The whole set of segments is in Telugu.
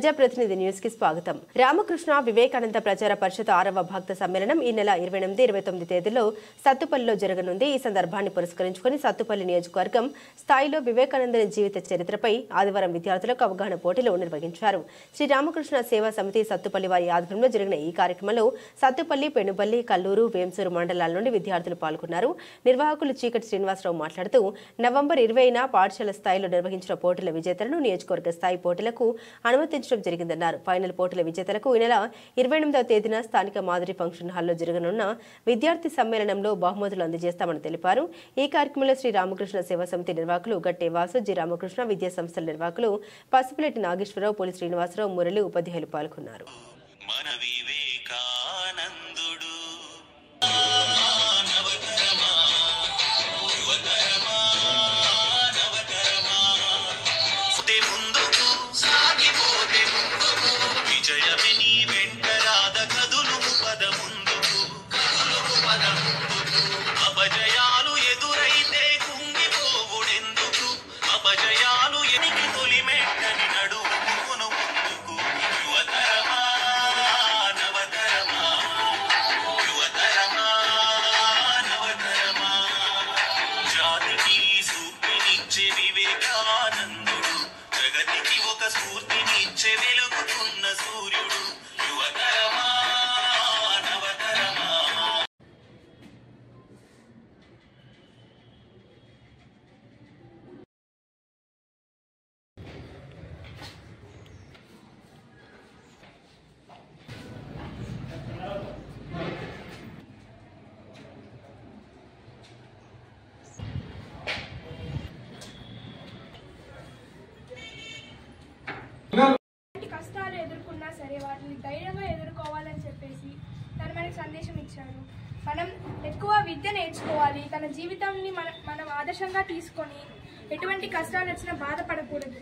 ప్రజాప్రతినిధి న్యూస్ కి స్వాగతం. రామకృష్ణ వివేకానంద ప్రచార పరిషత్ 6వ భక్త సమ్మేళనం ఈ నెల 28, 29 తేదీల్లో సత్తుపల్లిలో జరగనుంది. ఈ సందర్భాన్ని పురస్కరించుకుని సత్తుపల్లి నియోజకవర్గం స్థాయిలో వివేకానందుని జీవిత చరిత్రపై ఆదివారం విద్యార్థులకు అవగాహన పోటీలు నిర్వహించారు. శ్రీ రామకృష్ణ సేవా సమితి సత్తుపల్లి వారి ఆధ్వర్యంలో జరిగిన ఈ కార్యక్రమంలో సత్తుపల్లి, పెనుబల్లి, కల్లూరు, వేంసూరు మండలాల నుండి విద్యార్థులు పాల్గొన్నారు. నిర్వాహకులు చీకటి శ్రీనివాసరావు మాట్లాడుతూ నవంబర్ 20న పాఠశాల స్థాయిలో నిర్వహించిన పోటీల విజేతలను నియోజకవర్గ స్థాయి పోటీలకు అనుమతించడం జరిగిందన్నారు. ఫైనల్ పోటీల విజేతలకు ఈ నెల 28వ తేదీన స్థానిక మాదిరి ఫంక్షన్ హాల్లో జరగనున్న విద్యార్థి సమ్మేళనంలో బహుమతులు అందజేస్తామని తెలిపారు. ఈ కార్యక్రమంలో శ్రీ రామకృష్ణ సేవా సమితి నిర్వాహకులు గట్టే వాసు, జి రామకృష్ణ, విద్యా సంస్థల నిర్వాహకులు పసుపులెట్టి నాగేశ్వరరావు, పోలీస్ శ్రీనివాసరావు, మురళి, ఉపాధ్యాయులు పాల్గొన్నారు. వివేకానందుడు జగతికి ఒక స్ఫూర్తినిచ్చే వెలుగుతున్న సూర్యుడు. యువతరమా నవతరమా. కష్టాలు ఎదుర్కొన్నా సరే వాటిని ధైర్యంగా ఎదుర్కోవాలని చెప్పేసి తను మనకి సందేశం ఇచ్చారు. మనం ఎక్కువ విద్య నేర్చుకోవాలి, తన జీవితాన్ని మనం ఆదర్శంగా తీసుకొని ఎటువంటి కష్టాలు వచ్చినా బాధపడకూడదు.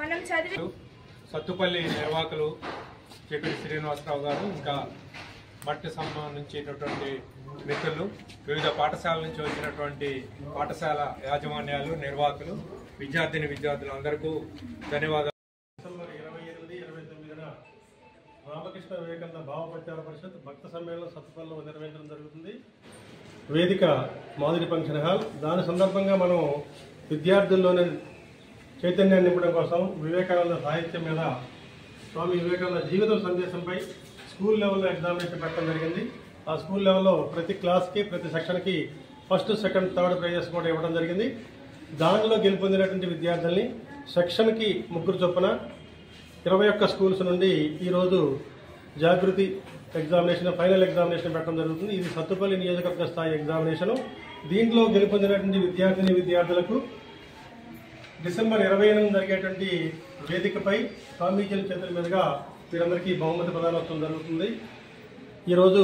మనం చదివి సత్తుపల్లి నిర్వాహకులు చీకటి శ్రీనివాసరావు గారు, ఇంకా మట్టి సంబంధించినటువంటి మిత్రులు, వివిధ పాఠశాలల నుంచి వచ్చినటువంటి పాఠశాల యాజమాన్యాలు, నిర్వాహకులు, విద్యార్థులు అందరికీ ధన్యవాదాలు. డిసెంబర్ 28, 29న రామకృష్ణ వివేకానంద భావ ప్రచార పరిషత్ భక్త సమ్మేళనం సత్తుపల్లిలో నిర్వహించడం జరుగుతుంది. వేదిక మాదిరి ఫంక్షన్ హాల్. దాని సందర్భంగా మనం విద్యార్థుల్లోని చైతన్యాన్ని నింపడం కోసం వివేకానంద సాహిత్యం మీద, స్వామి వివేకానంద జీవితం సందేశంపై స్కూల్ లెవెల్లో ఎగ్జామినేషన్ పెట్టడం జరిగింది. ఆ స్కూల్ లెవెల్లో ప్రతి క్లాస్కి, ప్రతి సెక్షన్కి 1st, 2nd, 3rd ప్రైజెస్ కూడా ఇవ్వడం జరిగింది. దానిలో గెలుపొందినటువంటి విద్యార్థుల్ని సెక్షన్కి 3 చొప్పున 21 స్కూల్స్ నుండి ఈరోజు జాగృతి ఎగ్జామినేషన్, ఫైనల్ ఎగ్జామినేషన్ పెట్టడం జరుగుతుంది. ఇది సత్తుపల్లి నియోజకవర్గ స్థాయి ఎగ్జామినేషను. దీంట్లో గెలుపొందినటువంటి విద్యార్థులకు డిసెంబర్ 28న జరిగేటువంటి వేదికపై స్వామీజీల చేతుల మీదుగా వీరందరికీ బహుమతి ప్రదానోత్సవం జరుగుతుంది. ఈరోజు